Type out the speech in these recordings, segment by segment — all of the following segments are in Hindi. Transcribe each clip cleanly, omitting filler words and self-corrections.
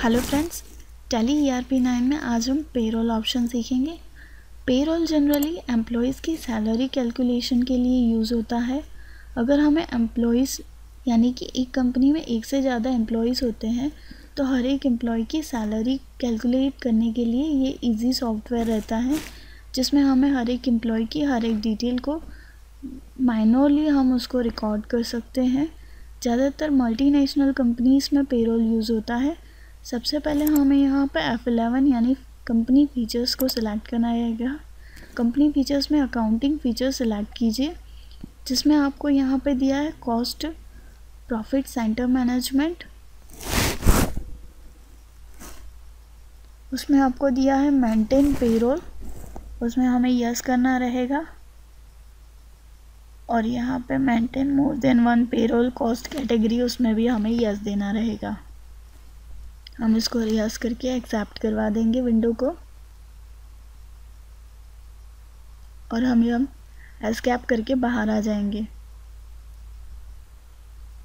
हेलो फ्रेंड्स, टैली ERP9 में आज हम पेरोल ऑप्शन सीखेंगे। पेरोल जनरली एम्प्लॉयज़ की सैलरी कैलकुलेशन के लिए यूज़ होता है। अगर हमें एम्प्लॉयज़ यानी कि एक कंपनी में एक से ज़्यादा एम्प्लॉयज़ होते हैं तो हर एक एम्प्लॉय की सैलरी कैलकुलेट करने के लिए ये इजी सॉफ्टवेयर रहता है, जिसमें हमें हर एक एम्प्लॉय की हर एक डिटेल को माइनरली हम उसको रिकॉर्ड कर सकते हैं। ज़्यादातर मल्टीनेशनल कंपनीज़ में पेरोल यूज़ होता है। सबसे पहले हमें यहाँ पे F11 यानी कंपनी फीचर्स को सिलेक्ट करना रहेगा। कंपनी फीचर्स में अकाउंटिंग फीचर सिलेक्ट कीजिए, जिसमें आपको यहाँ पे दिया है कॉस्ट प्रॉफिट सेंटर मैनेजमेंट। उसमें आपको दिया है मेंटेन पेरोल, उसमें हमें यस करना रहेगा। और यहाँ पे maintain more than one payroll cost category, उसमें भी हमें यस देना रहेगा। हम इसको यस करके एक्सेप्ट करवा देंगे विंडो को, और हम एस्केप करके बाहर आ जाएंगे।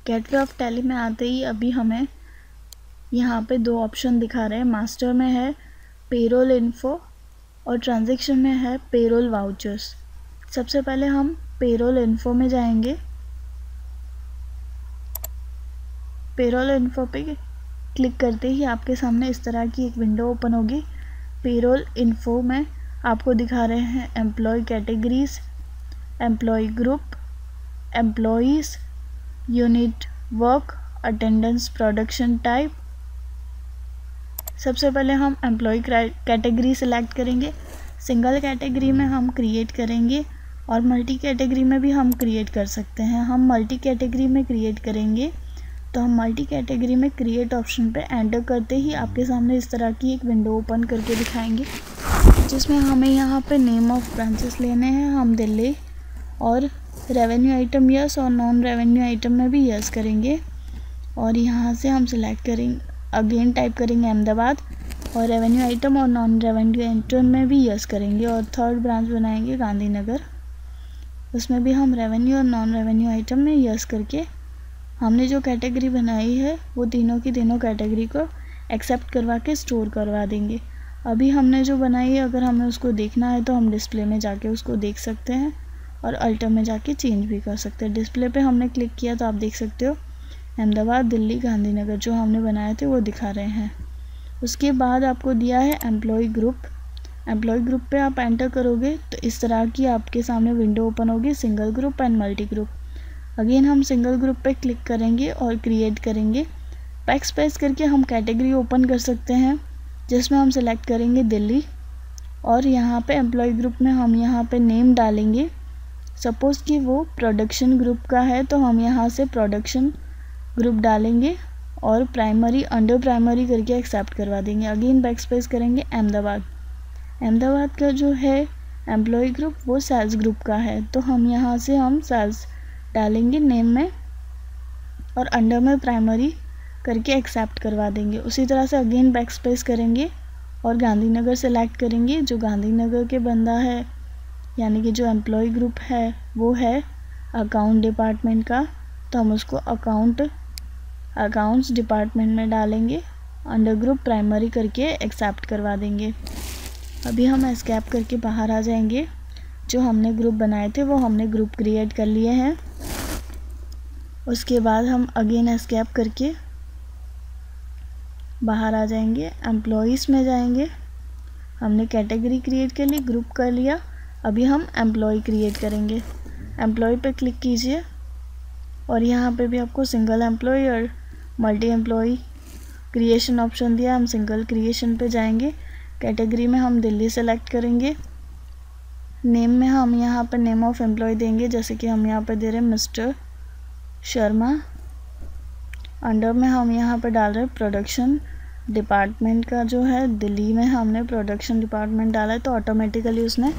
गेटवे ऑफ टैली में आते ही अभी हमें यहाँ पे दो ऑप्शन दिखा रहे हैं। मास्टर में है पेरोल इन्फो और ट्रांजैक्शन में है पेरोल वाउचर्स। सबसे पहले हम पेरोल इन्फो में जाएंगे। पेरोल इन्फो पे क्लिक करते ही आपके सामने इस तरह की एक विंडो ओपन होगी। पेरोल इन्फो में आपको दिखा रहे हैं employee categories, employee group, employees, unit work, attendance, production type. सबसे पहले हम एम्प्लॉय कैटेगरी सेलेक्ट करेंगे। सिंगल कैटेगरी में हम क्रिएट करेंगे और मल्टी कैटेगरी में भी हम क्रिएट कर सकते हैं। हम मल्टी कैटेगरी में क्रिएट करेंगे तो हम मल्टी कैटेगरी में क्रिएट ऑप्शन पे एंटर करते ही आपके सामने इस तरह की एक विंडो ओपन करके दिखाएंगे, जिसमें हमें यहाँ पे नेम ऑफ ब्रांचेस लेने हैं। हम दिल्ली और रेवेन्यू आइटम यस और नॉन रेवेन्यू आइटम में भी यस करेंगे। और यहाँ से हम सिलेक्ट करेंगे, अगेन टाइप करेंगे अहमदाबाद, और रेवेन्यू आइटम और नॉन रेवेन्यू आइटम में भी यस करेंगे। और थर्ड ब्रांच बनाएंगे गांधीनगर, उसमें भी हम रेवेन्यू और नॉन रेवेन्यू आइटम में यस करके हमने जो कैटेगरी बनाई है वो तीनों की तीनों कैटेगरी को एक्सेप्ट करवा के स्टोर करवा देंगे। अभी हमने जो बनाई है, अगर हमें उसको देखना है तो हम डिस्प्ले में जाके उसको देख सकते हैं और अल्टर में जाके चेंज भी कर सकते हैं। डिस्प्ले पे हमने क्लिक किया तो आप देख सकते हो अहमदाबाद, दिल्ली, गांधीनगर जो हमने बनाए थे वो दिखा रहे हैं। उसके बाद आपको दिया है एम्प्लॉय ग्रुप। एम्प्लॉय ग्रुप पे आप एंटर करोगे तो इस तरह की आपके सामने विंडो ओपन होगी, single group and multi group. Again हम सिंगल ग्रुप पे क्लिक करेंगे और क्रिएट करेंगे। बैक स्पेस करके हम कैटेगरी ओपन कर सकते हैं, जिसमें हम सिलेक्ट करेंगे दिल्ली। और यहाँ पे एम्प्लॉय ग्रुप में हम यहाँ पे नेम डालेंगे। सपोज़ कि वो प्रोडक्शन ग्रुप का है तो हम यहाँ से प्रोडक्शन ग्रुप डालेंगे और प्राइमरी अंडर प्राइमरी करके एक्सेप्ट करवा देंगे। अगेन बैक स्पेस करेंगे अहमदाबाद। अहमदाबाद का जो है एम्प्लॉय ग्रुप वो सेल्स ग्रुप का है, तो हम यहाँ से हम सेल्स डालेंगे नेम में और अंडर में प्राइमरी करके एक्सेप्ट करवा देंगे। उसी तरह से अगेन बैक स्पेस करेंगे और गांधीनगर सेलेक्ट करेंगे। जो गांधीनगर के बंदा है यानी कि जो एम्प्लॉय ग्रुप है वो है अकाउंट डिपार्टमेंट का, तो हम उसको अकाउंट्स डिपार्टमेंट में डालेंगे, अंडर ग्रुप प्राइमरी करके एक्सेप्ट करवा देंगे। अभी हम एस्केप करके बाहर आ जाएंगे। जो हमने ग्रुप बनाए थे वो हमने ग्रुप क्रिएट कर लिए हैं। उसके बाद हम अगेन एस्केप करके बाहर आ जाएंगे, एम्प्लॉयज़ में जाएंगे। हमने कैटेगरी क्रिएट कर ली, ग्रुप कर लिया। अभी हम एम्प्लॉय क्रिएट करेंगे। एम्प्लॉय पे क्लिक कीजिए और यहाँ पे भी आपको सिंगल एम्प्लॉय और मल्टी एम्प्लॉय क्रिएशन ऑप्शन दिया। हम सिंगल क्रिएशन पे जाएंगे। कैटेगरी में हम दिल्ली सेलेक्ट करेंगे। नेम में हम यहाँ पे नेम ऑफ एम्प्लॉय देंगे, जैसे कि हम यहाँ पे दे रहे हैं मिस्टर शर्मा। अंडर में हम यहाँ पे डाल रहे हैं प्रोडक्शन डिपार्टमेंट का, जो है दिल्ली में हमने प्रोडक्शन डिपार्टमेंट डाला है तो ऑटोमेटिकली उसने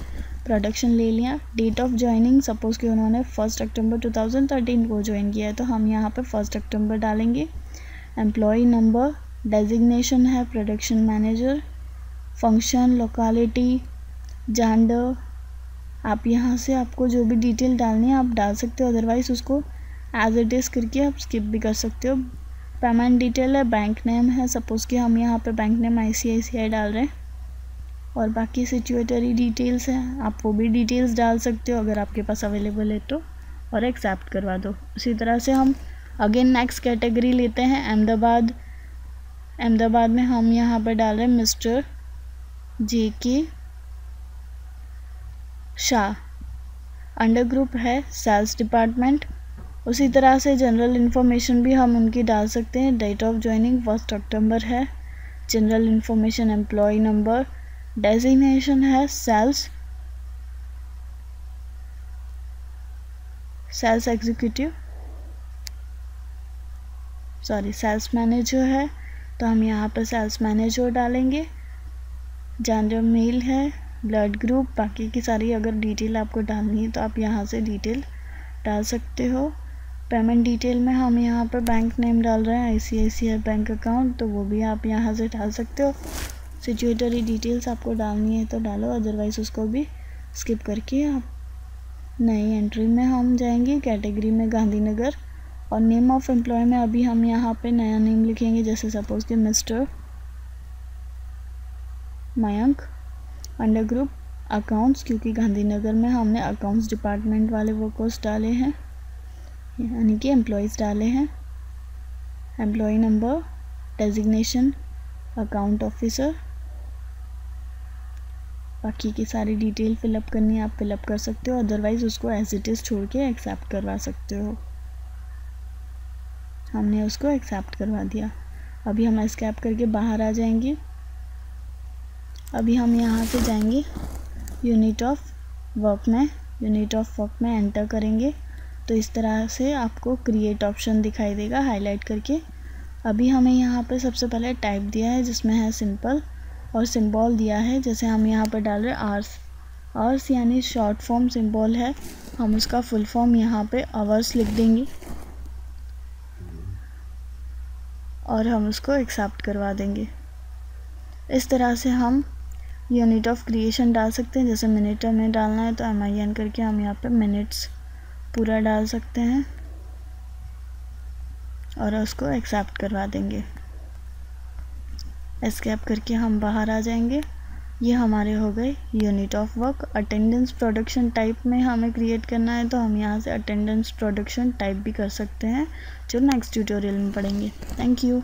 प्रोडक्शन ले लिया। डेट ऑफ ज्वाइनिंग, सपोज़ कि उन्होंने 1 अक्टूबर 2013 को ज्वाइन किया है तो हम यहाँ पे 1 अक्टूबर डालेंगे। एम्प्लॉय नंबर, डेजिग्नेशन है production manager, function, locality, gender, आप यहाँ से आपको जो भी डिटेल डालनी है आप डाल सकते हो, अदरवाइज़ उसको एज इट इज़ करके आप स्किप भी कर सकते हो। पेमेंट डिटेल है, बैंक नेम है, सपोज़ कि हम यहाँ पे बैंक नेम ICICI डाल रहे हैं, और बाकी सिचुएटरी डिटेल्स हैं, आप वो भी डिटेल्स डाल सकते हो अगर आपके पास अवेलेबल है तो, और एक्सेप्ट करवा दो। उसी तरह से हम अगेन नेक्स्ट कैटेगरी लेते हैं अहमदाबाद। अहमदाबाद में हम यहाँ पर डाल रहे हैं mister JK Shah. Under group है सेल्स डिपार्टमेंट। उसी तरह से जनरल इन्फॉर्मेशन भी हम उनकी डाल सकते हैं। डेट ऑफ ज्वाइनिंग 1 अक्टूबर है। General information employee number. Designation है सेल्स एग्जीक्यूटिव, सेल्स मैनेजर है, तो हम यहाँ पर सेल्स मैनेजर डालेंगे। जेंडर मेल है, ब्लड ग्रुप, बाकी की सारी अगर डिटेल आपको डालनी है तो आप यहाँ से डिटेल डाल सकते हो। पेमेंट डिटेल में हम यहाँ पर बैंक नेम डाल रहे हैं ICICI बैंक अकाउंट, तो वो भी आप यहाँ से डाल सकते हो। सिचुएटरी डिटेल्स आपको डालनी है तो डालो, अदरवाइज़ उसको भी स्किप करके आप नई एंट्री में हम जाएंगे। कैटेगरी में गांधीनगर, और नेम ऑफ एम्प्लॉय में अभी हम यहाँ पे नया नेम लिखेंगे, जैसे सपोज कि mister Mayank. Under group accounts, क्योंकि गांधीनगर में हमने अकाउंट्स डिपार्टमेंट वाले वर्कर्स डाले हैं, यानी कि एम्प्लॉयज़ डाले हैं। Employee number, designation account officer, बाकी की सारी डिटेल फिलअप करनी है आप फिलअप कर सकते हो, अदरवाइज़ उसको एज इट इज़ छोड़ के एक्सेप्ट करवा सकते हो। हमने उसको एक्सेप्ट करवा दिया। अभी हम एस्केप करके बाहर आ जाएंगे। अभी हम यहाँ से जाएंगे यूनिट ऑफ वर्क में, यूनिट ऑफ वर्क में एंटर करेंगे तो इस तरह से आपको क्रिएट ऑप्शन दिखाई देगा हाईलाइट करके। अभी हमें यहाँ पे सबसे पहले टाइप दिया है जिसमें है सिंपल, और सिंबल दिया है, जैसे हम यहाँ पर डाल रहे हैं आवर्स यानी शॉर्ट फॉर्म सिंबल है, हम उसका फुल फॉर्म यहाँ पे आवर्स लिख देंगे और हम उसको एक्सेप्ट करवा देंगे। इस तरह से हम यूनिट ऑफ क्रिएशन डाल सकते हैं। जैसे मिनट में डालना है तो MIN करके हम यहाँ पे मिनट्स पूरा डाल सकते हैं और उसको एक्सेप्ट करवा देंगे। एस्केप करके हम बाहर आ जाएंगे। ये हमारे हो गए unit of work. Attendance production type में हमें क्रिएट करना है तो हम यहाँ से अटेंडेंस प्रोडक्शन टाइप भी कर सकते हैं, जो नेक्स्ट ट्यूटोरियल में पढ़ेंगे। Thank you.